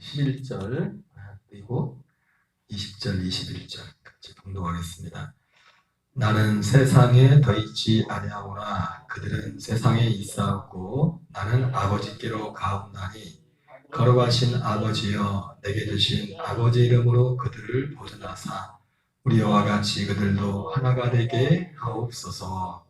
11절 그리고 20절, 21절 같이 봉독하겠습니다. 나는 세상에 더 있지 아니하오나 그들은 세상에 있사옵고 나는 아버지께로 가옵나니 거룩하신 아버지여 내게 주신 아버지 이름으로 그들을 보존하사 우리 여와 같이 그들도 하나가 되게 하옵소서.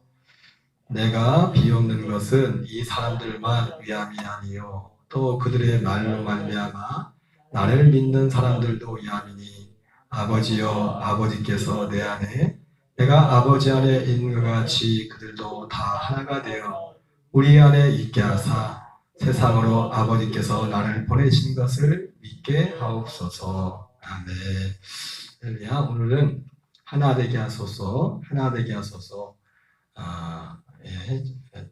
내가 비옵는 것은 이 사람들만 위함이 아니요 또 그들의 말로 말미암아 나를 믿는 사람들도 위함이니 아버지여 아버지께서 내 안에 내가 아버지 안에 있는 것 같이 그들도 다 하나가 되어 우리 안에 있게 하사 세상으로 아버지께서 나를 보내신 것을 믿게 하옵소서. 아멘. 할렐루야. 오늘은 하나 되게 하소서, 하나 되게 하소서.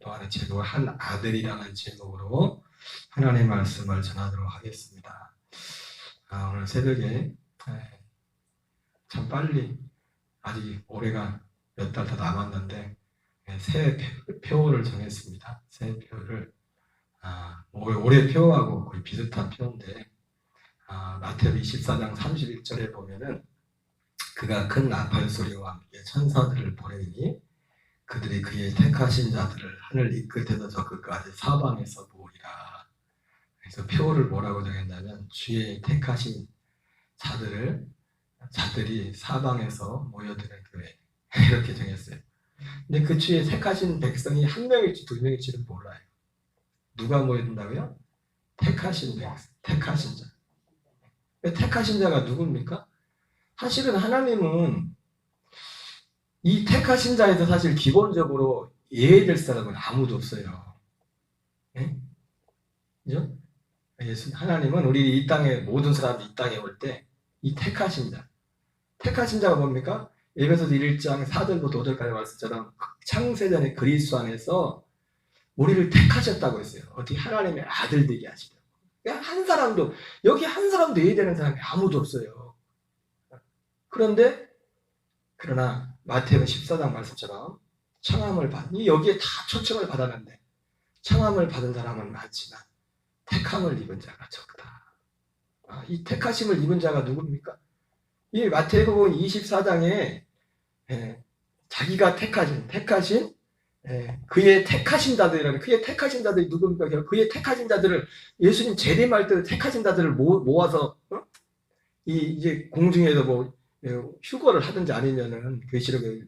또 하나의 제목, 한 아들이라는 제목으로 하나님의 말씀을 전하도록 하겠습니다. 오늘 새벽에 참 빨리 아직 올해가 몇 달 더 남았는데 새 표어를 정했습니다. 새 표어를 올해 표어하고 거의 비슷한 표어인데 마태복음 24장 31절에 보면은 그가 큰 나팔 소리와 함께 천사들을 보내니 그들이 그의 택하신 자들을 하늘 이 끝에서 저 끝까지 사방에서 모으리라. 그래서 표어를 뭐라고 정했냐면 주의 택하신 자들이 사방에서 모여드는 교회 이렇게 정했어요. 근데 그 주의 택하신 백성이 한 명일지 두 명일지는 몰라요. 누가 모여든다고요? 택하신 백성, 택하신 자. 택하신 자가 누굽니까? 사실은 하나님은 이 택하신 자에서 사실 기본적으로 예외될 사람은 아무도 없어요. 네? 그죠? 하나님은 우리 이 땅에 모든 사람이 이 땅에 올 때 이 택하신 자가 뭡니까? 에베소서 1장 4절부터 5절까지 말씀처럼 창세전에 그리스도 안에서 우리를 택하셨다고 했어요. 어떻게 하나님의 아들 되게 하시려고. 여기 한 사람도 예외되는 사람이 아무도 없어요. 그러나 마태복음 14장 말씀처럼 여기에 다 초청을 받았는데 청함을 받은 사람은 많지만 택함을 입은 자가 적다. 이 택하심을 입은 자가 누굽니까? 이 마태복음 24장에 자기가 택하신 그의 택하신 자들이라면 그의 택하신 자들이 누굽니까? 그의 택하신 자들을 예수님 재림할 때 택하신 자들을 모아서 이제 공중에서 휴거를 하든지 아니면은 계시록에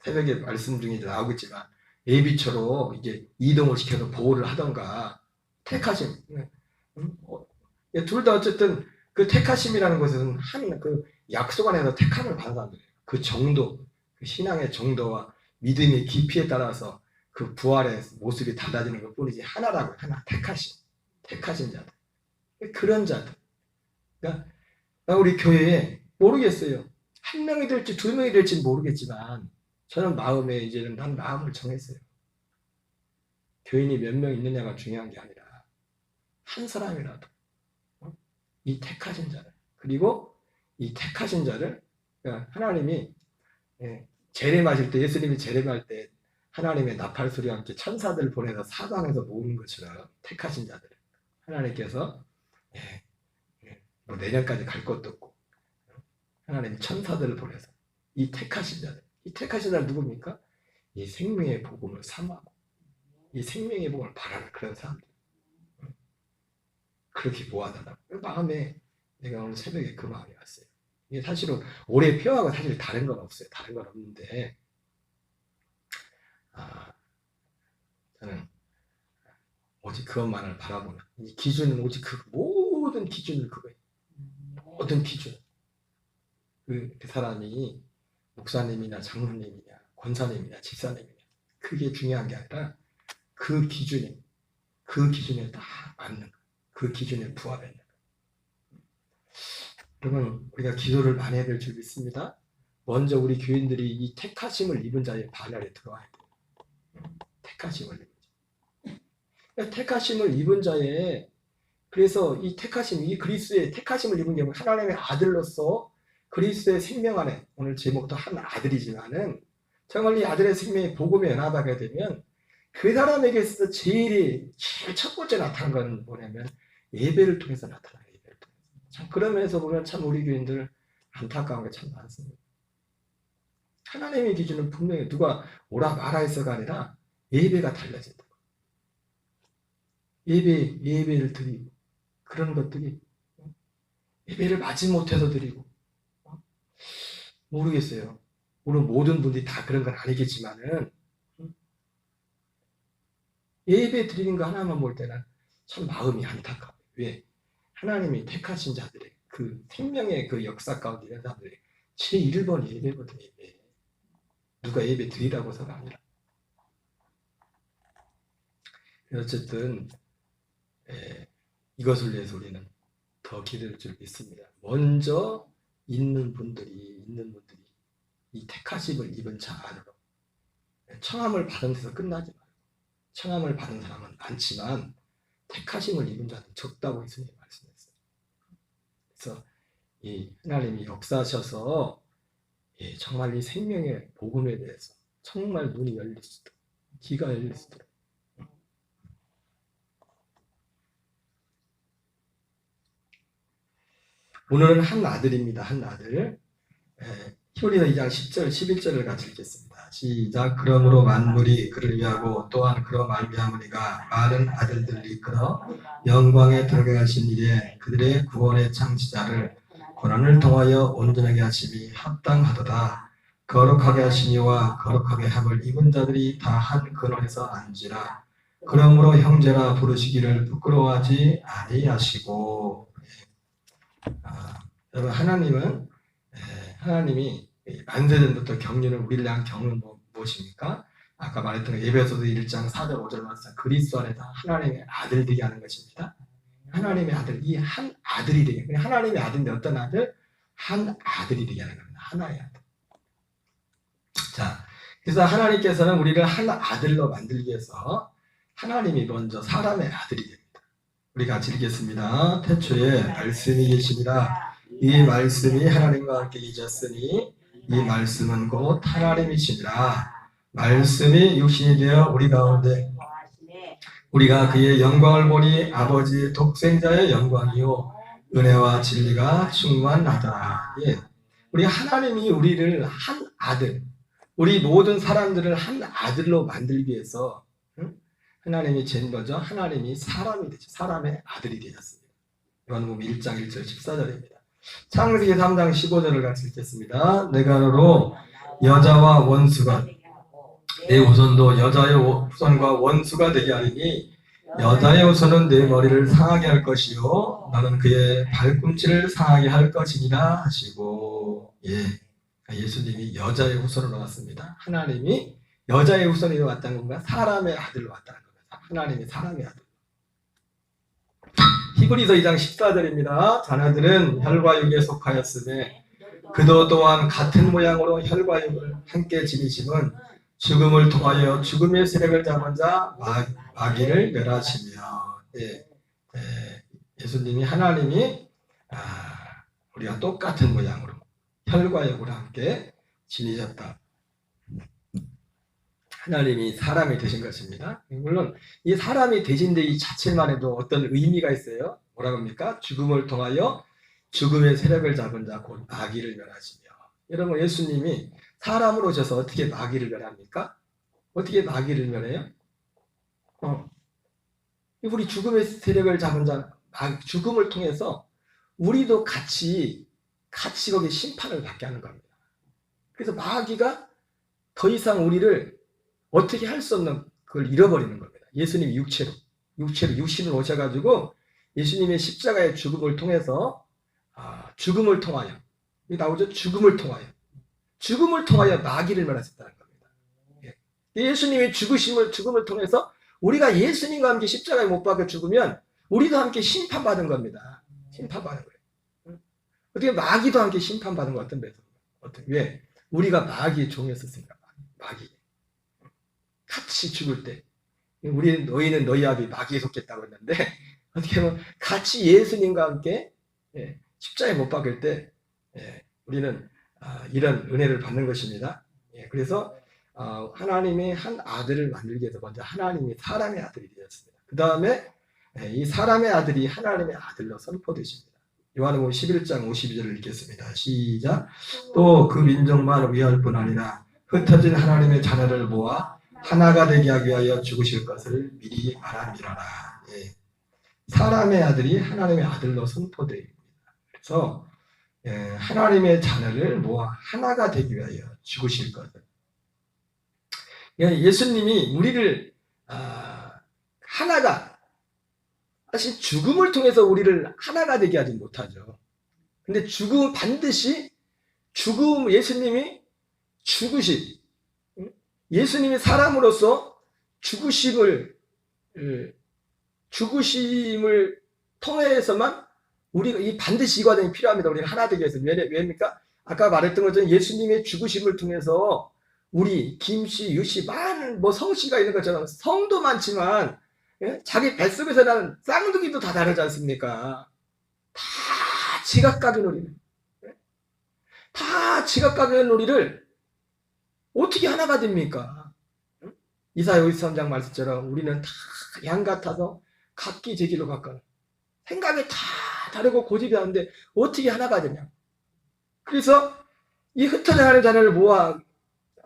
새벽에 말씀 중에 나오겠지만 예비처로 이제 이동을 시켜서 보호를 하던가 택하심. 둘 다 어쨌든 그 택하심이라는 것은 그 약속 안에서 택함을 받은 사람들이에요. 그 정도, 그 신앙의 정도와 믿음의 깊이에 따라서 그 부활의 모습이 달라지는 것 뿐이지 하나라고요. 하나 택하신 자들. 그런 자들. 그러니까 우리 교회에 모르겠어요. 한 명이 될지 두 명이 될지는 모르겠지만 저는 이제는 난 마음을 정했어요. 교인이 몇 명 있느냐가 중요한 게 아니라 한 사람이라도 이 택하신 자를 그리고 이 택하신 자를 그러니까 하나님이 재림하실 때 예수님이 재림할 때 하나님의 나팔 소리와 함께 천사들을 보내서 사방에서 모으는 것처럼 택하신 자들 하나님께서 내년까지 갈 것도 없고 하나님 천사들을 보내서 이 택하신 자들 누굽니까? 이 생명의 복음을 삼하고 이 생명의 복음을 바라는 그런 사람들 그렇게 모아달라고 마음에 내가 오늘 새벽에 그 마음이 왔어요. 이게 사실은 올해 표하고 사실 다른 건 없어요. 다른 건 없는데 저는 오직 그것만을 바라보는 이 기준은 오직 모든 기준을 그거예요. 모든 기준 그 사람이 목사님이나 장로님이냐 권사님이냐 집사님이냐 그게 중요한 게 아니라 그 기준에 딱 맞는 그 기준에 부합했는 여러분 우리가 기도를 많이 해야 될 줄 믿습니다. 먼저 우리 교인들이 이 택하심을 입은 자의 반열에 들어와야 돼요. 택하심을 입은 자. 택하심을 입은 자의 그래서 이 택하심, 이 그리스도의 택하심을 입은 게 하나님의 아들로서 그리스도의 생명 안에 오늘 제목도 한 아들이지만은 정말 이 아들의 생명이 복음에 연합하게 되면 그 사람에게 있어서 제일 첫 번째 나타난 건 뭐냐면 예배를 통해서 나타나요. 참 그런 면에서 보면 참 우리 교인들 안타까운 게 참 많습니다. 하나님의 기준은 분명히 누가 오라 마라 해서가 아니라 예배가 달라진다. 예배를 드리고 그런 것들이 예배를 마지 못해서 드리고 모르겠어요. 물론 모든 분들이 다 그런 건 아니겠지만은 예배 드리는 거 하나만 볼 때는 참 마음이 안타까워요. 왜? 하나님이 택하신 자들의 그 생명의 그 역사 가운데 있는 사람들이 제1번 예배거든요. 예배. 누가 예배 드리라고서가 아니라. 어쨌든 이것을 위해서 우리는 더 기도할 줄 믿습니다. 먼저 있는 분들이 이 택하심을 입은 자 안으로 청함을 받은 데서 끝나지 말고 청함을 받은 사람은 많지만 택하심을 입은 자는 적다고 예수님이 말씀했어요. 그래서 이 하나님이 역사하셔서 정말 이 생명의 복음에 대해서 정말 눈이 열릴 수 있도록 귀가 열릴 수 있도록 오늘은 한 아들입니다. 한 아들. 히브리서 2장 10절, 11절을 같이 읽겠습니다. 시작. 그러므로 만물이 그를 위하고 또한 그로 말미암으니가 많은 아들들을 이끌어 영광에 들어가신 이래 그들의 구원의 창시자를 고난을 통하여 온전하게 하심이 합당하도다. 거룩하게 하시니와 거룩하게 함을 입은 자들이 다 한 근원에서 안지라. 그러므로 형제라 부르시기를 부끄러워하지 아니하시고. 여러분 하나님이 만세전부터 경륜을 우리를 향한 경륜은 무엇입니까? 아까 말했던 에베소서 1장 4절 5절 말씀 그리스도 안에서 하나님의 아들 되게 하는 것입니다. 하나님의 아들, 이 한 아들이 되게. 하나님의 아들인데 어떤 아들? 한 아들이 되게 하는 겁니다. 하나의 아들. 자, 그래서 하나님께서는 우리를 한 아들로 만들기 위해서 하나님이 먼저 사람의 아들이 됩니다. 우리 같이 읽겠습니다. 태초에 말씀이 계시니라. 이 말씀이 하나님과 함께 계셨으니 이 말씀은 곧 하나님이시니라. 말씀이 육신이 되어 우리 가운데 우리가 그의 영광을 보니 아버지의 독생자의 영광이요 은혜와 진리가 충만하더라. 예. 우리 하나님이 우리를 한 아들, 우리 모든 사람들을 한 아들로 만들기 위해서 하나님이 잰 거죠. 하나님이 사람이 되죠. 사람의 아들이 되셨습니다. 요한복음 1장 1절 14절입니다. 창세기 3장 15절을 같이 읽겠습니다. 내가 너로 여자와 원수가 내 후손도 여자의 후손과 원수가 되게 하리니 여자의 후손은 내 머리를 상하게 할 것이요 너는 그의 발꿈치를 상하게 할 것이니라 하시고. 예수님이 여자의 후손으로 왔습니다. 하나님이 여자의 후손으로 왔다는 건가? 사람의 아들로 왔다는 겁니다. 하나님이 사람의 아들. 히브리서 2장 14절입니다. 자녀들은 혈과 육에 속하였으되 그도 또한 같은 모양으로 혈과 육을 함께 지니심은 죽음을 통하여 죽음의 세력을 잡은 자 마귀를 멸하시며. 예수님이 하나님이 우리가 똑같은 모양으로 혈과 육을 함께 지니셨다. 하나님이 사람이 되신 것입니다. 물론 이 사람이 되신 데 이 자체만 해도 어떤 의미가 있어요. 뭐라고 합니까? 죽음을 통하여 죽음의 세력을 잡은 자 곧 마귀를 멸하시며. 여러분 예수님이 사람으로 오셔서 어떻게 마귀를 멸합니까? 어떻게 마귀를 멸해요? 우리 죽음의 세력을 잡은 자 죽음을 통해서 우리도 같이 거기 심판을 받게 하는 겁니다. 그래서 마귀가 더 이상 우리를 어떻게 할 수 없는 그걸 잃어버리는 겁니다. 예수님이 육신으로 오셔가지고 예수님의 십자가의 죽음을 통해서 죽음을 통하여 나오죠. 죽음을 통하여 마귀를 멸하셨다는 겁니다. 예수님의 죽음을 통해서 우리가 예수님과 함께 십자가에 못 박혀 죽으면 우리도 함께 심판받은 겁니다. 심판받은 거예요. 어떻게 마귀도 함께 심판받은 거 어떤 배서? 왜? 우리가 마귀의 종이었었으니까. 마귀. 같이 죽을 때 너희는 너희 아비 마귀에 속겠다고 했는데 어떻게 보면 같이 예수님과 함께 십자가에 못 박을 때 우리는 이런 은혜를 받는 것입니다. 그래서 하나님이 한 아들을 만들기 위해서 먼저 하나님이 사람의 아들이 되었습니다. 그 다음에 이 사람의 아들이 하나님의 아들로 선포되십니다. 요한복음 11장 52절을 읽겠습니다. 시작. 또 그 민족만 위할 뿐 아니라 흩어진 하나님의 자녀를 모아 하나가 되게 하기 위하여 죽으실 것을 미리 알았느니라. 예. 사람의 아들이 하나님의 아들로 선포됩니다. 그래서 하나님의 자녀를 모아 하나가 되기 위하여 죽으실 것을. 예수님이 우리를 하나가, 사실 죽음을 통해서 우리를 하나가 되게 하지 못하죠. 근데 반드시 예수님이 예수님이 사람으로서 죽으심을 통해서만 우리가 반드시 이 과정이 필요합니다. 우리가 하나 되기 위해서. 왜입니까? 아까 말했던 것처럼 예수님의 죽으심을 통해서 우리 김씨, 유씨, 많은 성씨가 있는 것처럼 성도 많지만 자기 뱃속에서 나는 쌍둥이도 다 다르지 않습니까? 다 지각각의 놀이를, 다 지각각의 놀이를 어떻게 하나가 됩니까? 이사야 53장 말씀처럼 우리는 다 양 같아서 각기 제 길로 가까운, 생각이 다 다르고 고집이 다른데 어떻게 하나가 되냐? 그래서 이 흩어져 가는 자녀를 모아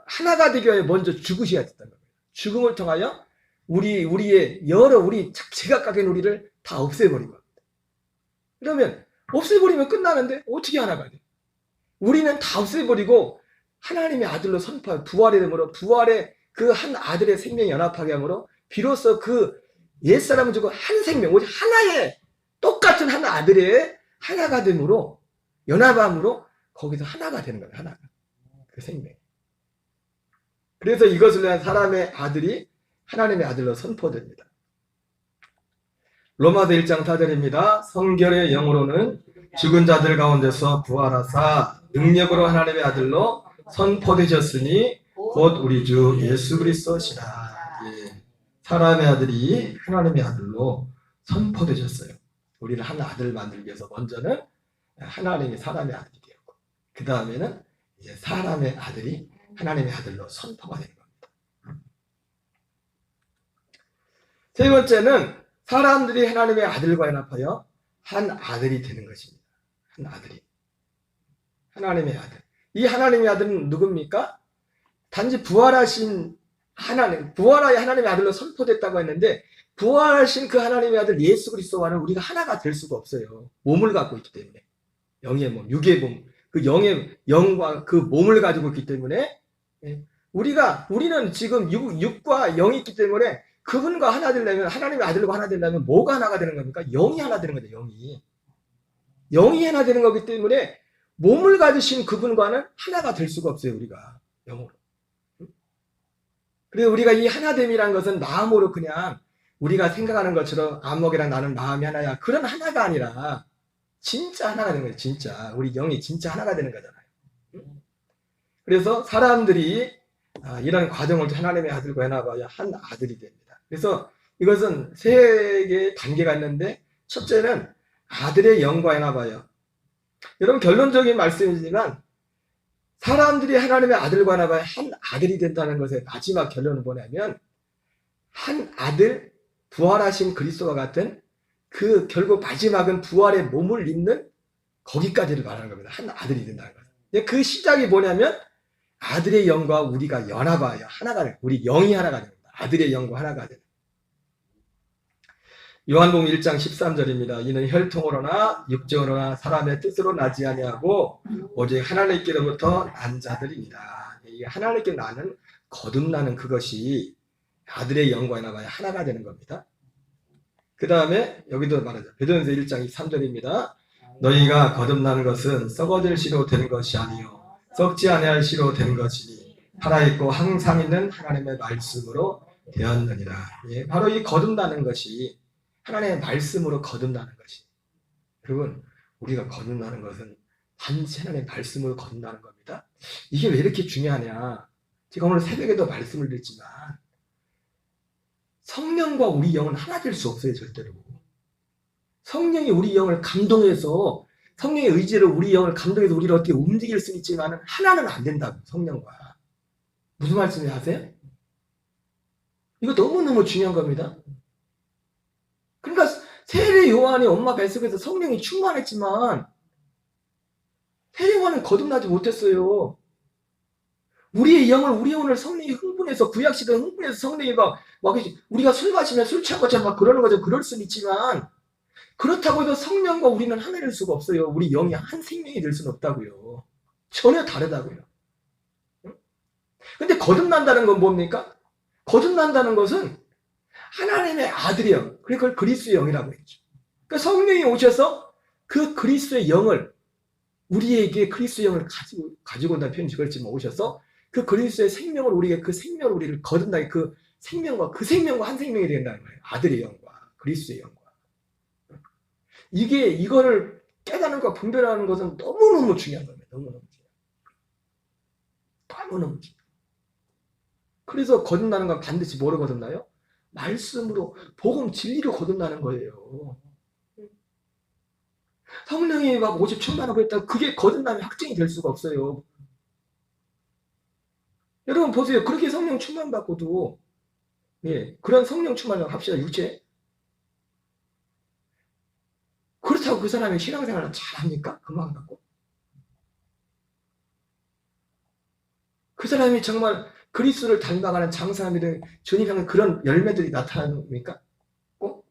하나가 되기 위해 먼저 죽으셔야 됐다는 거예요. 죽음을 통하여 우리의 우리 제각각의 놀이를 다 없애버린 겁니다. 그러면 없애버리면 끝나는데 어떻게 하나가 돼? 우리는 다 없애버리고 하나님의 아들로 선포하여 부활이 되므로, 부활의 그 한 아들의 생명이 연합하게 하므로 비로소 그 옛사람을 주고 한 생명, 오직 하나의 똑같은 한 아들의 하나가 됨으로, 연합함으로 거기서 하나가 되는 거예요. 하나가, 그 생명. 그래서 이것을 위한 사람의 아들이 하나님의 아들로 선포됩니다. 로마서 1장 4절입니다. 성결의 영으로는 죽은 자들 가운데서 부활하사 능력으로 하나님의 아들로 선포되셨으니 곧 우리 주 예수 그리스도시라. 예. 사람의 아들이 하나님의 아들로 선포되셨어요. 우리는 한 아들 만들기 위해서 먼저는 하나님이 사람의 아들이 되었고, 그 다음에는 이제 사람의 아들이 하나님의 아들로 선포가 되는 겁니다. 세 번째는 사람들이 하나님의 아들과 연합하여 한 아들이 되는 것입니다. 한 아들이. 하나님의 아들. 이 하나님의 아들은 누굽니까? 단지 부활하신 하나님, 부활하여 하나님의 아들로 선포됐다고 했는데, 부활하신 그 하나님의 아들 예수 그리스도와는 우리가 하나가 될 수가 없어요. 몸을 갖고 있기 때문에. 영의 몸, 육의 몸, 그 영과 그 몸을 가지고 있기 때문에, 우리는 지금 육과 영이 있기 때문에 그분과 하나 되려면, 하나님의 아들과 하나 되려면 뭐가 하나가 되는 겁니까? 영이 하나 되는 거죠. 영이 하나 되는 거기 때문에 몸을 가지신 그분과는 하나가 될 수가 없어요. 우리가 영으로. 그래서 우리가 이 하나됨이라는 것은 마음으로 그냥 우리가 생각하는 것처럼 안목이랑 나는 마음이 하나야, 그런 하나가 아니라 진짜 하나가 되는 거예요. 진짜 우리 영이 진짜 하나가 되는 거잖아요. 그래서 사람들이 이런 과정을 하나님의 아들과 연합하여 한 아들이 됩니다. 그래서 이것은 세 개의 단계가 있는데, 첫째는 아들의 영과 연합하여. 여러분, 결론적인 말씀이지만 사람들이 하나님의 아들과 연합하여 한 아들이 된다는 것의 마지막 결론은 뭐냐면, 한 아들, 부활하신 그리스도와 같은 그 결국 마지막은 부활의 몸을 입는 거기까지를 말하는 겁니다. 한 아들이 된다는 것. 그 시작이 뭐냐면 아들의 영과 우리가 연합하여 하나가 되는, 우리 영이 하나가 됩니다. 아들의 영과 하나가 되는. 요한복음 1장 13절입니다. 이는 혈통으로나 육정으로나 사람의 뜻으로 나지 아니하고 오직 하나님께로부터 난 자들입니다. 이 하나님께 나는, 거듭나는 그것이 아들의 영과 연합하여 하나가 되는 겁니다. 그 다음에 여기도 말하죠. 베드로전서 1장 3절입니다. 너희가 거듭나는 것은 썩어질 씨로 되는 것이 아니요 썩지 아니할 씨로 된 것이니 살아있고 항상 있는 하나님의 말씀으로 되었느니라. 예, 바로 이 거듭나는 것이 하나님의 말씀으로 거듭나는 것이. 여러분, 우리가 거듭나는 것은 단지 하나님의 말씀으로 거듭나는 겁니다. 이게 왜 이렇게 중요하냐? 제가 오늘 새벽에도 말씀을 드렸지만 성령과 우리 영은 하나 될 수 없어요. 절대로. 성령이 우리 영을 감동해서, 성령의 의지로 우리 영을 감동해서 우리를 어떻게 움직일 수는 있지만 하나는 안 된다고. 성령과. 무슨 말씀이 아세요? 이거 너무너무 중요한 겁니다. 그러니까 세례 요한이 엄마 뱃속에서 성령이 충만했지만 세례 요한은 거듭나지 못했어요. 우리의 영을 성령이 흥분해서 구약시대에 흥분해서 성령이 막 우리가 술 마시면 술 취한 것처럼 막 그러는 거죠. 그럴 수는 있지만 그렇다고 해도 성령과 우리는 하나 될 수가 없어요. 우리 영이 한 생명이 될 수는 없다고요. 전혀 다르다고요. 근데 거듭난다는 건 뭡니까? 거듭난다는 것은 하나님의 아들의 영, 그걸 그리스도의 영이라고 했죠. 그러니까 성령이 오셔서 그 그리스도의 영을 우리에게 그리스도의 영을 가지고 온다는 표현이 그렇지만 오셔서 그 그리스도의 생명을 우리에게 그 생명을 우리를 거듭나게 그 생명과 한 생명이 된다는 거예요. 아들의 영과 그리스도의 영과. 이거를 깨닫는 것과 분별하는 것은 너무너무 중요한 겁니다. 너무너무 중요해요. 그래서 거듭나는 건 반드시 뭐로 거듭나요? 말씀으로, 복음 진리로 거듭나는 거예요. 성령이 막 50 충만하고 했다. 그게 거듭남이 확증이 될 수가 없어요. 여러분 보세요. 그렇게 성령 충만 받고도 그런 성령 충만을 합시다. 육체. 그렇다고 그 사람이 신앙생활을 잘합니까? 그만 갖고. 그 사람이 정말 그리스도를 닮아가는 장사함이든 주님 향한 그런 열매들이 나타납니까? 꼭?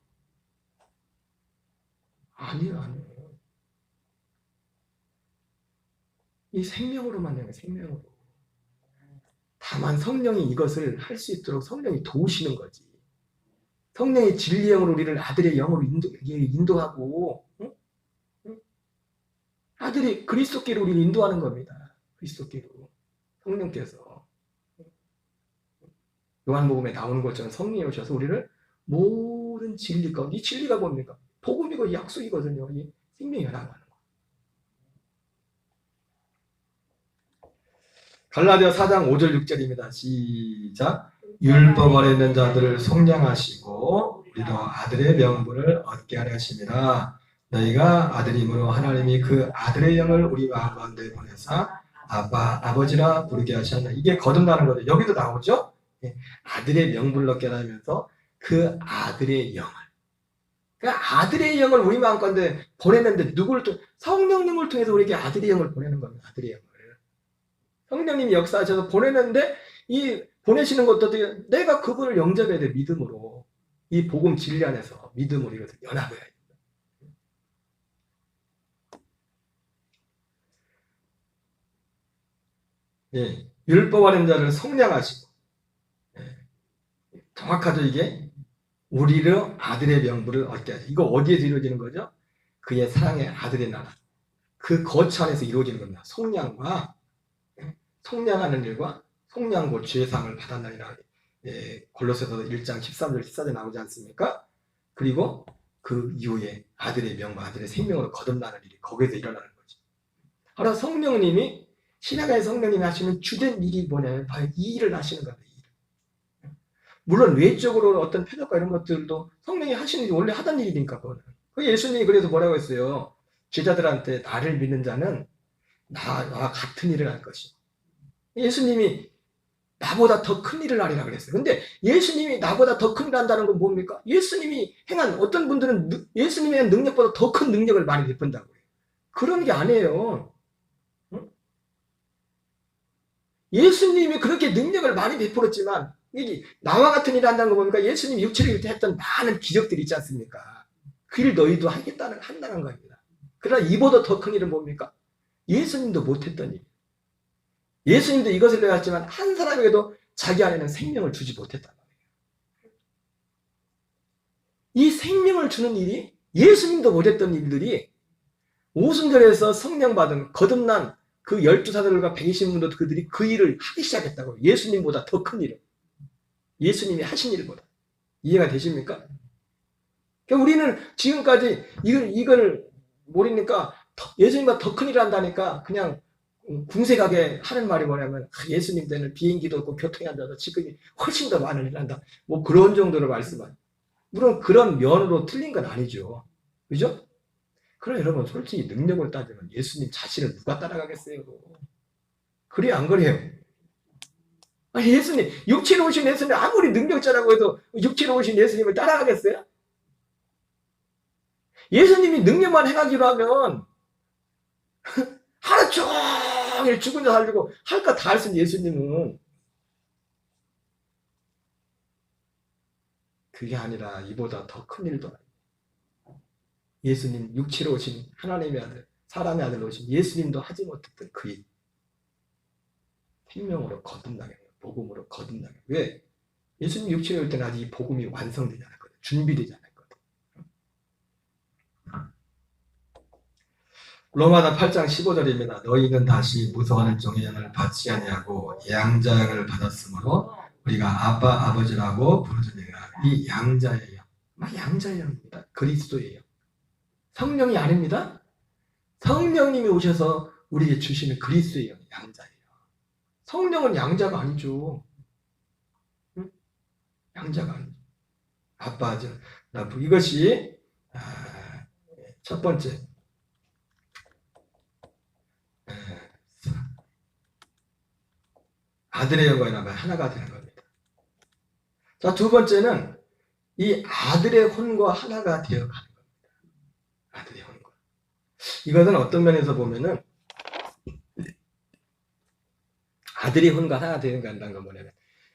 아니에요. 이 생명으로만 해요. 생명으로. 다만 성령이 이것을 할 수 있도록 성령이 도우시는 거지. 성령의 진리의 영으로 우리를 아들의 영으로 인도하고 아들이 그리스도께로 우리를 인도하는 겁니다. 그리스도께로. 성령께서. 요한복음에 나오는 것처럼 성령이 오셔서 우리를 모든 진리가, 이 진리가 뭡니까? 복음이고 약속이거든요. 이 생명이 하나가 하는 거. 갈라디아 4장 5절 6절입니다. 시작. 율법 아래 있는 자들을 속량하시고 우리도 아들의 명분을 얻게 하려 하심이라. 너희가 아들이므로 하나님이 그 아들의 영을 우리 마음 가운데 보내사 아빠, 아버지라 부르게 하셨나. 이게 거듭나는 거죠. 여기도 나오죠. 아들의 명분을 얻게 하면서 그 아들의 영을. 그러니까 아들의 영을 우리 마음 가운데 보내는데 누구를 성령님을 통해서 우리에게 아들의 영을 보내는 겁니다. 아들의 영을. 성령님이 역사하셔서 보내는데 이 보내시는 것도 어떻게 내가 그분을 영접해야 돼. 믿음으로. 이 복음 진리 안에서 믿음으로 이것을 연합해야 돼. 율법 아래 자를 속량하시고 정확하죠. 이게 우리를 아들의 명분을 얻게 하죠. 이거 어디에서 이루어지는 거죠? 그의 사랑의 아들의 나라. 그 거처 안에서 이루어지는 겁니다. 속량과 속량하는 일과 속량고 죄상을 받았나이다. 골로새서 1장 13절 14절 나오지 않습니까? 그리고 그 이후에 아들의 명과 아들의 생명으로 거듭나는 일이 거기에서 일어나는 거죠. 바로 성령님이 신약의 성령님이 하시는 주된 일이 뭐냐면 바로 이 일을 하시는 겁니다. 물론 외적으로 어떤 표적과 이런 것들도 성령이 하시는 일이 원래 하던 일이니까 그거는. 예수님이 그래서 뭐라고 했어요? 제자들한테 나를 믿는 자는 나와 같은 일을 할 것이요. 예수님이 나보다 더 큰 일을 하리라 그랬어요. 근데 예수님이 나보다 더 큰 일을 한다는 건 뭡니까? 예수님이 행한 어떤 분들은 예수님의 능력보다 더 큰 능력을 많이 베푼다고 해요. 그런 게 아니에요. 예수님이 그렇게 능력을 많이 베풀었지만 나와 같은 일을 한다는 거 보니까 예수님이 육체를 했던 많은 기적들이 있지 않습니까? 그 일 너희도 한다는 겁니다. 그러나 이보다 더 큰 일은 뭡니까? 예수님도 못했던 일. 예수님도 이것을 배웠지만 한 사람에게도 자기 안에는 생명을 주지 못했단 말이에요. 이 생명을 주는 일이 예수님도 못했던 일들이 오순절에서 성령 받은 거듭난 그 12사도들과 120분도 그들이 그 일을 하기 시작했다고요. 예수님보다 더 큰 일을. 예수님이 하신 일보다. 이해가 되십니까? 그러니까 우리는 지금까지 이걸 모르니까 예수님보다 더 큰 일을 한다니까 그냥 궁색하게 하는 말이 뭐냐면 예수님 때는 비행기도 없고 교통이 안 돼서 지금이 훨씬 더 많은 일을 한다. 뭐 그런 정도로 말씀하죠. 물론 그런 면으로 틀린 건 아니죠. 그죠? 그럼 여러분 솔직히 능력을 따지면 예수님 자신을 누가 따라가겠어요? 그래 안 그래요? 아니, 예수님 육체로 오신 예수님 아무리 능력자라고 해도 육체로 오신 예수님을 따라가겠어요? 예수님이 능력만 행하기로 하면 하루 종일 죽은 자 살리고 할 거 다 할 수 있는 예수님은 그게 아니라 이보다 더 큰 일도 아니에요. 예수님 육체로 오신 하나님의 아들, 사람의 아들로 오신 예수님도 하지 못했던 그 일. 생명으로 거듭나게, 복음으로 거듭나게. 왜? 예수님 육체로 올 때는 아직 이 복음이 완성되지 않았거든. 준비되지 않았거든. 로마서 8장 15절입니다. 너희는 다시 무서워하는 종의 영을 받지 아니하고 양자영을 받았으므로 우리가 아빠 아버지라고 부르짖으리라. 이 양자의 영, 양자의 영입니다. 그리스도의 영. 성령이 아닙니다. 성령님이 오셔서 우리에게 주시는 그리스도의 영, 양자예요. 성령은 양자가 아니죠. 응? 양자가 아니죠. 아빠 아버지. 이것이 첫 번째. 아들의 영광이라면 하나가 되는 겁니다. 자, 두 번째는 이 아들의 혼과 하나가 되어가는 겁니다. 아들의 혼과. 이것은 어떤 면에서 보면은 아들의 혼과 하나가 되는 거 한다는 건 뭐냐면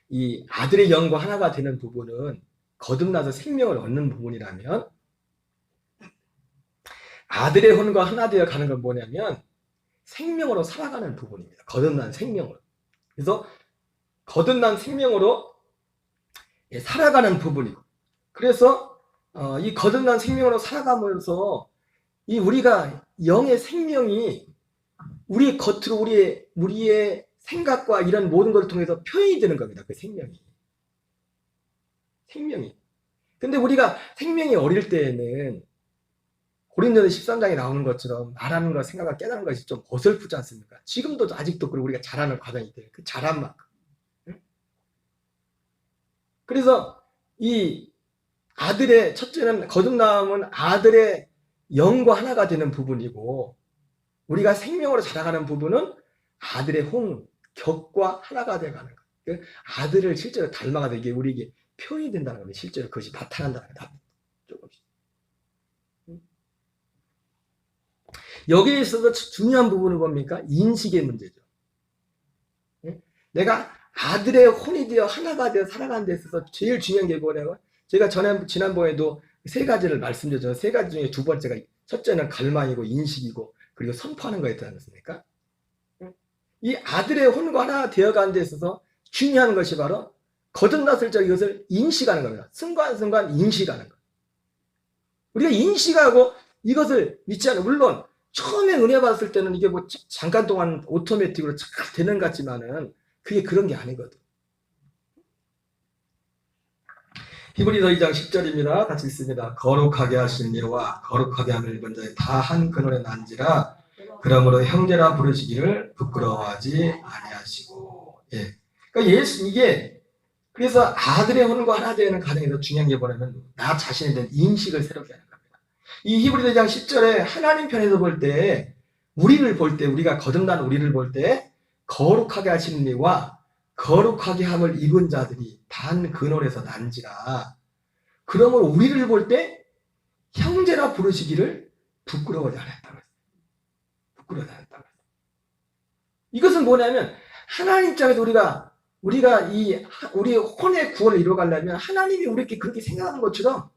이 아들의 영과 하나가 되는 부분은 거듭나서 생명을 얻는 부분이라면 아들의 혼과 하나 되어 가는 건 뭐냐면 생명으로 살아가는 부분입니다. 거듭난 생명으로. 그래서 거듭난 생명으로 살아가는 부분이고, 그래서 이 거듭난 생명으로 살아가면서 이 우리가 영의 생명이 우리 겉으로 우리의 생각과 이런 모든 것을 통해서 표현이 되는 겁니다. 그 생명이. 근데 우리가 생명이 어릴 때에는 고린도서 13장에 나오는 것처럼 말하는 것, 생각과 깨달은 것이 좀 어설프지 않습니까? 지금도 아직도 우리가 자라는 과정이 돼요. 그 자란 만큼. 그래서 이 아들의 첫째는 거듭남은 아들의 영과 하나가 되는 부분이고, 우리가 생명으로 자라가는 부분은 아들의 격과 하나가 되어가는 거예요. 아들을 실제로 닮아가는 이게 우리에게 표현이 된다는 겁니다. 실제로 그것이 나타난다는 거예요. 조금씩. 여기에 있어서 중요한 부분은 뭡니까? 인식의 문제죠. 내가 아들의 혼이 되어 하나가 되어 살아가는 데 있어서 제일 중요한 게 뭐냐면, 제가 지난번에도 세 가지를 말씀드렸잖아요. 세 가지 중에 두 번째가, 첫째는 갈망이고 인식이고 그리고 선포하는 거였지 않습니까? 이 아들의 혼과 하나 되어가는 데 있어서 중요한 것이 바로 거듭났을 적 이것을 인식하는 겁니다. 순간순간 인식하는 것. 우리가 인식하고 이것을 믿지 않아요. 물론 처음에 은혜 받았을 때는 이게 뭐 잠깐 동안 오토매틱으로 잘 되는 것 같지만은 그게 그런 게 아니거든. 히브리서 2장 10절입니다. 같이 읽습니다. 거룩하게 하신 이와 거룩하게 함을 입은 자의 다 한 근원에 난지라. 그러므로 형제라 부르시기를 부끄러워하지 아니하시고. 예. 그러니까 이게 그래서 아들의 혼과 하나 되는 가정에서 중요한 게 뭐냐면 나 자신에 대한 인식을 새롭게 하는 겁니다. 이 히브리서 2장 10절에 하나님 편에서 볼 때, 우리를 볼 때, 우리가 거듭난 우리를 볼 때 거룩하게 하시는 이와 거룩하게 함을 입은 자들이 단 근원에서 난지라. 그러므로 우리를 볼 때 형제라 부르시기를 부끄러워하지 않았다고 했어요. 부끄러워하지 않았다고 했어요. 이것은 뭐냐면 하나님 입장에서 우리가 우리의 혼의 구원을 이루어가려면 하나님이 우리에게 그렇게 생각하는 것처럼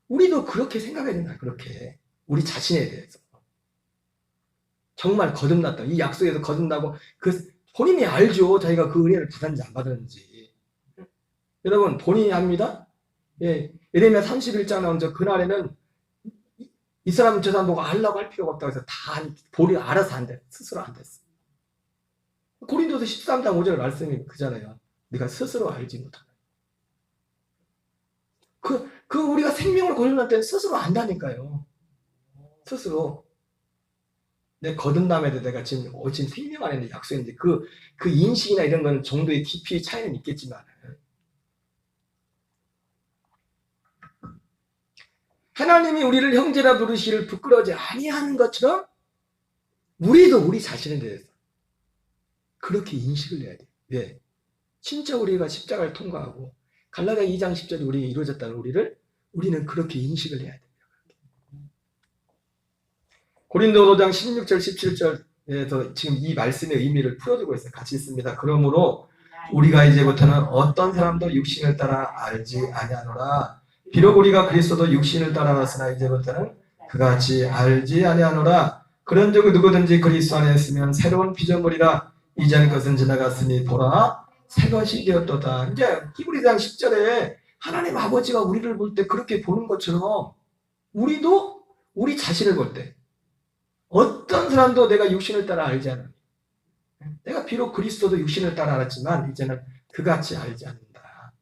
우리도 그렇게 생각해야 된다. 그렇게 우리 자신에 대해서 정말 거듭났다. 이 약속에서 거듭나고 본인이 알죠. 자기가 그 은혜를 받았는지 안 받았는지. 여러분 본인이 압니다. 예, 예레미야 31장 나온 그날에는 이 사람은 저 사람 보고 알라고 할 필요가 없다고 해서 다 본인이 알아서 한대. 스스로 안 됐어. 고린도서 13장 5절 말씀이 그잖아요. 네가 스스로 알지 못하다. 우리가 생명을 거듭날 때는 스스로 안다니까요. 스스로. 내 거듭남에 대해 내가 지금 생명 안에 약속인데 그 인식이나 이런 건 정도의 깊이 차이는 있겠지만 하나님이 우리를 형제라 부르시기를 부끄러워하지 아니하는 것처럼 우리도 우리 자신에 대해서 그렇게 인식을 해야 돼요. 왜? 진짜 우리가 십자가를 통과하고 갈라디아 2장 10절이 우리에게 이루어졌다는 우리는 그렇게 인식을 해야 돼요. 고린도 5장 16절 17절에서 지금 이 말씀의 의미를 풀어주고 있어요. 같이 있습니다. 그러므로 우리가 이제부터는 어떤 사람도 육신을 따라 알지 아니하노라. 비록 우리가 그리스도도 육신을 따라왔으나 이제부터는 그같이 알지 아니하노라. 그런즉 누구든지 그리스도 안에 있으면 새로운 피조물이라. 이전 것은 지나갔으니 보라 새 것이 되었도다. 이제 히브리서 10절에 하나님 아버지가 우리를 볼 때 그렇게 보는 것처럼 우리도 우리 자신을 볼 때 어떤 사람도 내가 육신을 따라 알지 않아. 내가 비록 그리스도도 육신을 따라 알았지만 이제는 그같이 알지 않는다.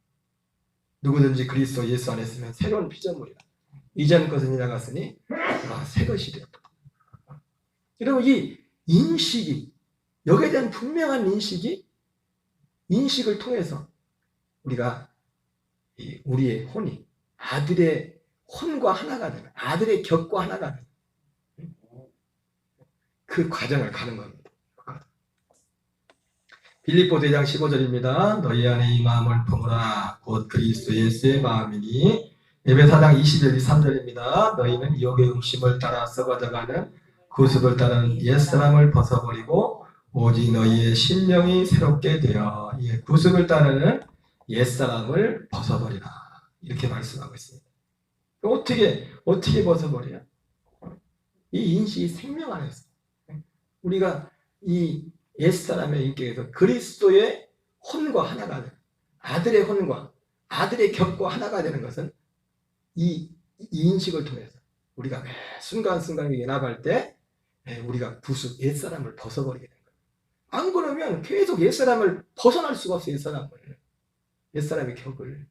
누구든지 그리스도 예수 안에 있으면 새로운 피조물이다. 이전 것은 지나갔으니 새 것이 되었다. 여러분 이 인식이 여기에 대한 분명한 인식을 통해서 우리가 우리의 혼이 아들의 혼과 하나가 되는 아들의 격과 하나가 되는 그 과정을 가는 겁니다. 빌립보서 2장 15절입니다. 너희 안에 이 마음을 품으라. 곧 그리스도 예수의 마음이니. 에베소 4장 21, 23절입니다. 너희는 이욕의 음심을 따라 썩어져가는 구습을 따르는 옛사람을 벗어버리고 오직 너희의 심령이 새롭게 되어 구습을 따르는 옛사람을 벗어버리라. 이렇게 말씀하고 있습니다. 어떻게 벗어버려요? 이 인식이 생명 안에서 우리가 이 옛사람의 인격에서 그리스도의 혼과 하나가 되는 아들의 혼과 아들의 격과 하나가 되는 것은 이 인식을 통해서 우리가 매 순간순간 연합할 때 우리가 구습 옛사람을 벗어버리게 되는 거예요. 안 그러면 계속 옛사람을 벗어날 수가 없어요. 옛사람의 격을.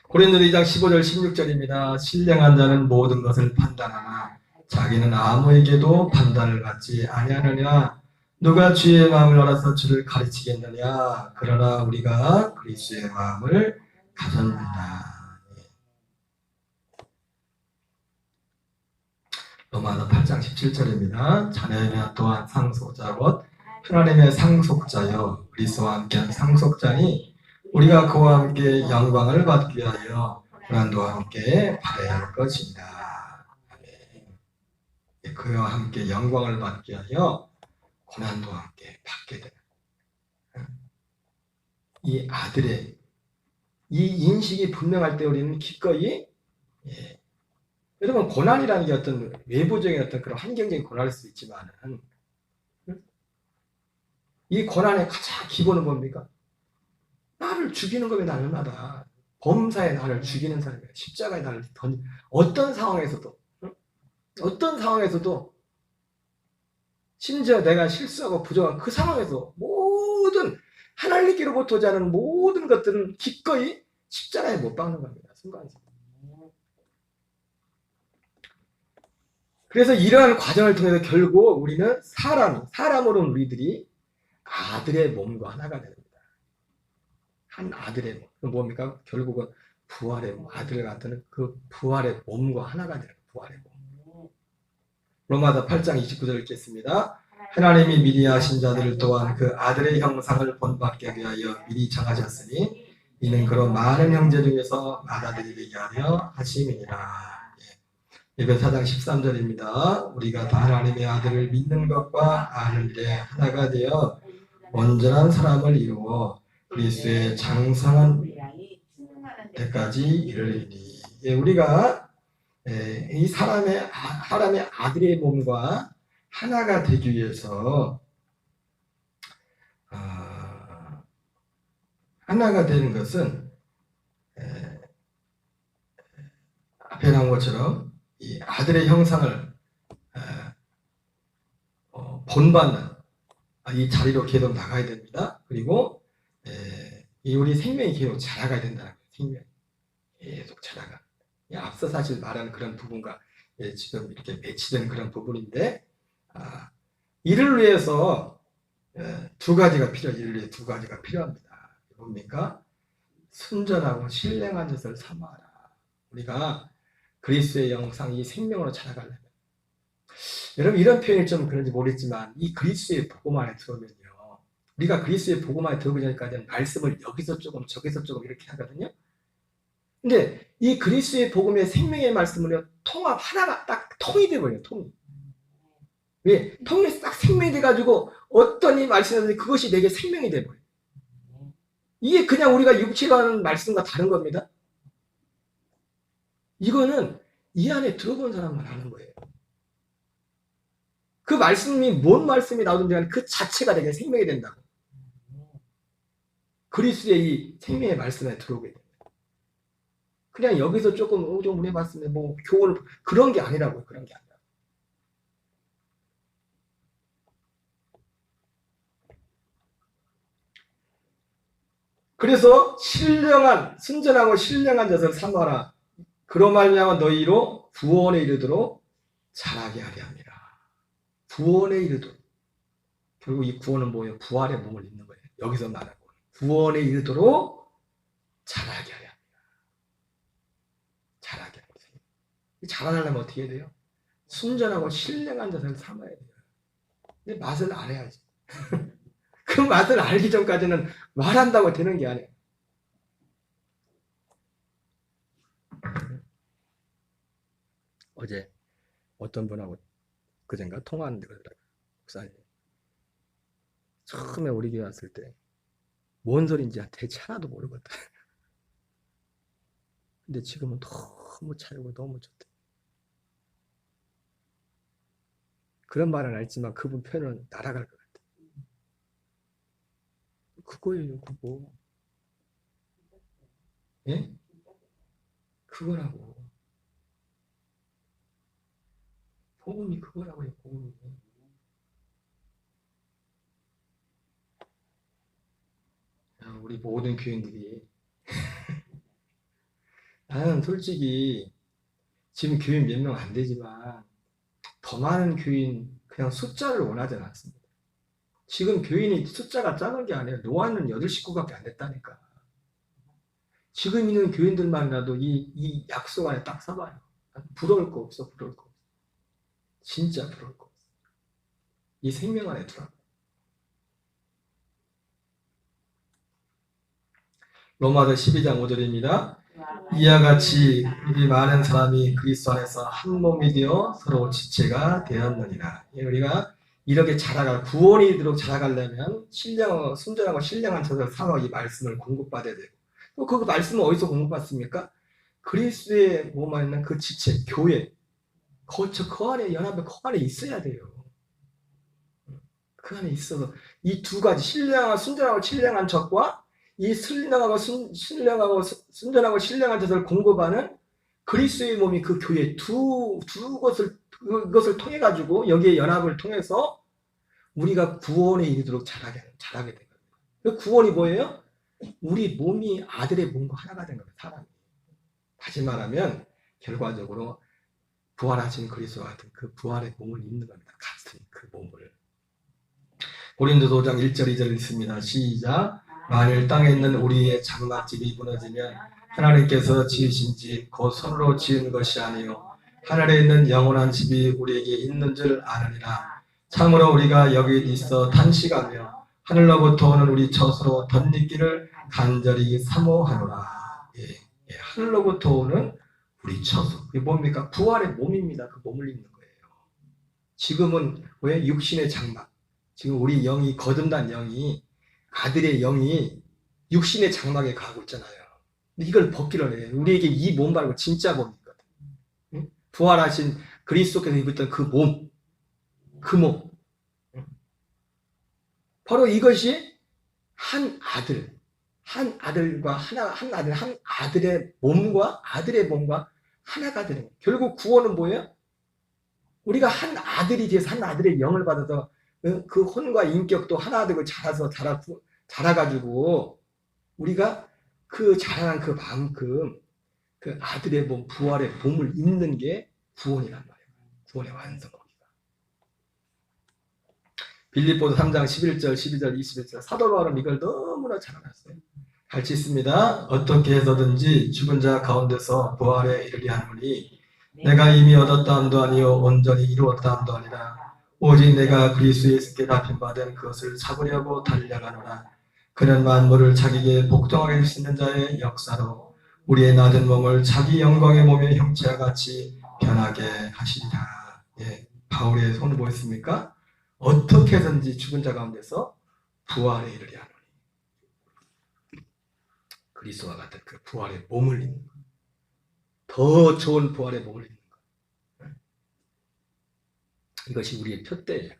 고린도서 2장 15절 16절입니다. 신령한 자는 모든 것을 판단하나 자기는 아무에게도 판단을 받지 아니하느냐. 누가 주의 마음을 알아서 주를 가르치겠느냐. 그러나 우리가 그리스도의 마음을 가졌느냐. 로마서 8장 17절입니다. 자네는 또한 상속자 곧 하나님의 상속자여 그리스도와 함께한 상속자니 우리가 그와 함께 영광을 받기 위하여 고난도 함께 받아야 할 것입니다. 그와 함께 영광을 받기 위하여 고난도 함께 받게 되는 이 아들의 이 인식이 분명할 때 우리는 기꺼이 여러분 고난이라는 게 어떤 외부적인 어떤 그런 환경적인 고난일 수 있지만 이 고난의 가장 기본은 뭡니까? 나를 죽이는 것이 날마다 범사에 나를 죽이는 사람이에요. 십자가에 나를 어떤 상황에서도 심지어 내가 실수하고 부정한 그 상황에서 모든 하나님께로부터 오지 않은 모든 것들은 기꺼이 십자가에 못 박는 겁니다. 순간적으로. 그래서 이러한 과정을 통해서 결국 우리는 사람으로는 우리들이 아들의 몸과 하나가 됩니다. 한 아들의 몸. 뭡니까? 결국은 부활의 몸, 아들 같은 그 부활의 몸과 하나가 되는 부활의 몸. 로마서 8장 29절 읽겠습니다. 하나님이 미리 하신 자들을 또한 그 아들의 형상을 본받게 위하여 미리 정하셨으니 이는 그런 많은 형제 중에서 받아들이게 하려 하심이니라. 에베소 4장 13절입니다. 우리가 다 하나님의 아들을 믿는 것과 아는 일에 하나가 되어 온전한 사람을 이루어 그리스도의 장성한 때까지 이르리니. 우리가 이 사람의 아들의 몸과 하나가 되기 위해서 하나가 되는 것은 앞에 나온 것처럼 이 아들의 형상을 본받는 이 자리로 계속 나가야 됩니다. 그리고 우리 생명이 계속 자라가야 된다는 거예요. 생명이 계속 자라가. 앞서 사실 말한 그런 부분과 지금 이렇게 매치된 그런 부분인데 이를 위해서 두 가지가 필요합니다. 뭡니까? 순전하고 신령한 짓을 삼아라. 우리가 그리스도의 영상, 이 생명으로 자라가려면 여러분 이런 표현이 좀 그런지 모르겠지만 이 그리스도의 복음 안에 들어오면요. 우리가 그리스도의 복음 안에 들어오기 전까지는 말씀을 여기서 조금 저기서 조금 이렇게 하거든요. 근데 이 그리스도의 복음의 생명의 말씀은요, 통합 하나가 딱 통이 돼버려요. 통이. 왜? 통이 딱 생명이 돼가지고 어떤 이 말씀이든지 그것이 내게 생명이 돼버려요. 이게 그냥 우리가 육체로 하는 말씀과 다른 겁니다. 이거는 이 안에 들어본 사람만 하는 거예요. 그 말씀이 뭔 말씀이 나오든지 간에 그 자체가 내게 생명이 된다고. 그리스도의 이 생명의 말씀에 들어오게 됩니다. 그냥 여기서 조금 좀 은혜 받으면 뭐 교훈 그런 게 아니라고요. 그런 게 아니라. 그래서 신령한 순전하고 신령한 자를 삼아라. 그로 말미암아 너희로 구원에 이르도록 자라게 하려 함이라. 구원에 이르도록. 결국 이 구원은 뭐예요? 부활의 몸을 입는 거예요. 여기서 말하고 구원에 이르도록 자라게 하려 합니다. 자라게 하려 합니다. 자라려면 어떻게 해야 돼요? 순전하고 신령한 자를 삼아야 돼요. 근데 맛을 알아야지. 그 맛을 알기 전까지는 말한다고 되는 게 아니에요. 어제 어떤 분하고 그젠가 통화하는데 그러더라고요. 목사님. 처음에 우리 교회 왔을 때 뭔 소리인지 대체 하나도 모르거든. 근데 지금은 너무 차이고 너무 좋대. 그런 말은 알지만 그분 표현은 날아갈 것 같아. 그거예요, 그거. 예? 그거라고. 복음이 그거라고요, 복음이. 우리 모든 교인들이 나는 솔직히 지금 교인 몇 명 안 되지만 더 많은 교인 그냥 숫자를 원하지 않습니다. 지금 교인이 숫자가 작은 게 아니라 노아는 8식구밖에 안 됐다니까. 지금 있는 교인들만이라도 이 약속 안에 딱 서봐요. 부러울 거 없어, 부러울 거 없어. 진짜 부러울 거 없어. 이 생명 안에 들어가. 로마서 12장 5절입니다. 이와 같이 우리 많은 사람이 그리스도 안에서 한 몸이 되어 서로 지체가 되었느니라. 우리가 이렇게 자라갈 구원이 이르도록 자라가려면 순전하고 신령한 자를 삼아 이 말씀을 공급받아야 되고 또 그 말씀은 어디서 공급받습니까? 그리스도의 몸 안에 있는 그 지체, 교회 그 안에 연합에 그 안에 있어야 돼요. 그 안에 있어서 이 두 가지 순전하고 신령한 젖과 이 순전하고 신령한 자를 공급하는 그리스도의 몸이 그 교회 그것을 통해 가지고 여기에 연합을 통해서 우리가 구원에 이르도록 자라게 된 겁니다. 그 구원이 뭐예요? 우리 몸이 아들의 몸과 하나가 된 겁니다. 사람이. 다시 말하면 결과적으로 부활하신 그리스도와 같은 그 부활의 몸을 입는 겁니다. 같은 그 몸을. 고린도서 5장 1절 2절 있습니다. 시작. 만일 땅에 있는 우리의 장막집이 무너지면 하나님께서 지으신 집 곧 손으로 지은 것이 아니요 하늘에 있는 영원한 집이 우리에게 있는 줄 아느니라. 참으로 우리가 여기 있어 탄식하며 하늘로부터 오는 우리 처소로 덧입기를 간절히 사모하노라. 예, 하늘로부터 오는 우리 처소. 그게 뭡니까? 부활의 몸입니다. 그 몸을 입는 거예요. 지금은 왜 육신의 장막? 지금 우리 영이 거듭난 영이 아들의 영이 육신의 장막에 가고 있잖아요. 이걸 벗기를 해요. 우리에게 이 몸 말고 진짜 몸이거든. 응? 부활하신 그리스도께서 입었던 그 몸, 그 몸. 응? 바로 이것이 한 아들의 몸과 하나가 되는 거예요. 결국 구원은 뭐예요? 우리가 한 아들이 돼서 한 아들의 영을 받아서 그 혼과 인격도 하나 되고 자라가지고 우리가 그 자라난 그 만큼 그 아들의 몸, 부활의 몸을 입는 게 구원이란 말이에요. 구원의 완성입니다. 빌립보서 3장 11절, 12절, 21절 사도 바울은 이걸 너무나 잘 알았어요. 같이 있습니다. 어떻게 해서든지 죽은 자 가운데서 부활에 이르게 하노니 내가 이미 얻었다 함도 아니요 온전히 이루었다 함도 아니라 오직 내가 그리스도 예수께 답힘받은 그것을 잡으려고 달려가노라. 그는 만물을 자기에게 복종하게 하시는 자의 역사로 우리의 낮은 몸을 자기 영광의 몸의 형체와 같이 변하게 하시리라. 예, 바울의 손을 보였습니까? 어떻게 해서든지 죽은 자 가운데서 부활에 이르려 하노니 그리스도와 같은 그 부활의 몸을 입는 것. 더 좋은 부활의 몸을 입는 것. 이것이 우리의 표대예요.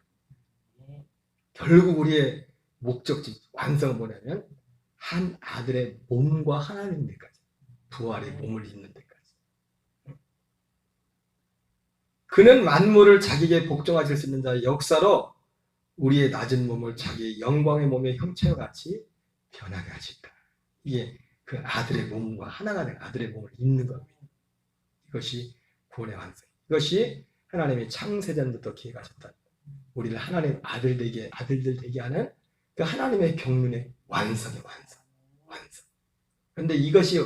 결국 우리의 목적지 완성은 뭐냐면 한 아들의 몸과 하나님 데까지 부활의 몸을 입는 데까지. 그는 만물을 자기에게 복종하실 수 있는 자의 역사로 우리의 낮은 몸을 자기의 영광의 몸의 형체와 같이 변하게 하신다. 이게 그 아들의 몸과 하나가 된 아들의 몸을 입는 겁니다. 이것이 구원의 완성. 이것이 하나님이 창세전부터 계획하셨다. 우리를 하나님 아들들 되게 하는 그 하나님의 경륜의 완성의 완성. 그런데 이것이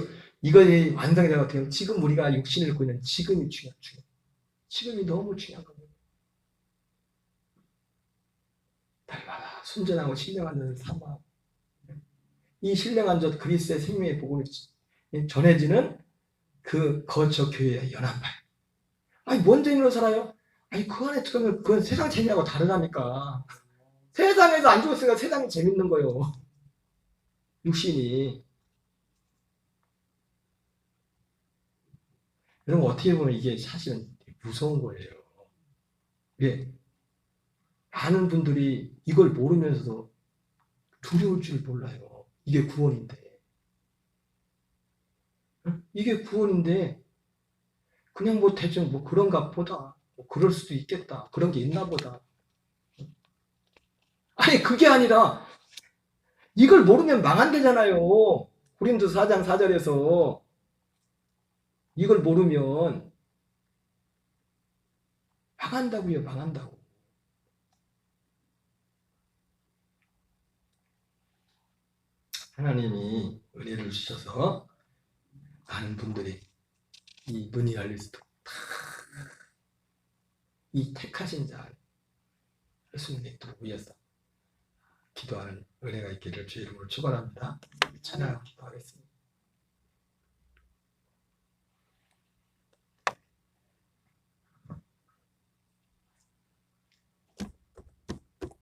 완성이 되면 어떻게 하면 지금 우리가 육신을 입고 있는 지금이 중요해요. 지금이 너무 중요한 겁니다. 달마다 순전하고 신령한 자는 사모하고 이 신령한 자 그리스도의 생명의 복음이 전해지는 그 거처 교회의 연합발. 아니 뭔 재미로 살아요? 아니 그 안에 들어가면 그건 세상 재미하고 다르다니까. 세상에서 안 죽었으니까 세상이 재밌는 거예요. 육신이. 여러분 어떻게 보면 이게 사실은 무서운 거예요. 예. 많은 분들이 이걸 모르면서도 두려울 줄 몰라요. 이게 구원인데. 이게 구원인데 그냥 뭐 대충 뭐 그런가 보다. 뭐 그럴 수도 있겠다. 그런 게 있나 보다. 아니 그게 아니라 이걸 모르면 망한대잖아요. 고린도서 4장 4절에서 이걸 모르면 망한다고요. 망한다고. 하나님이 은혜를 주셔서 많은 분들이 이 눈이 열릴 수도 이 택하신 자 예수님의 또 위해서 기도하는 은혜가 있기를 주의 이름으로 축원합니다. 찬양하고 기도하겠습니다.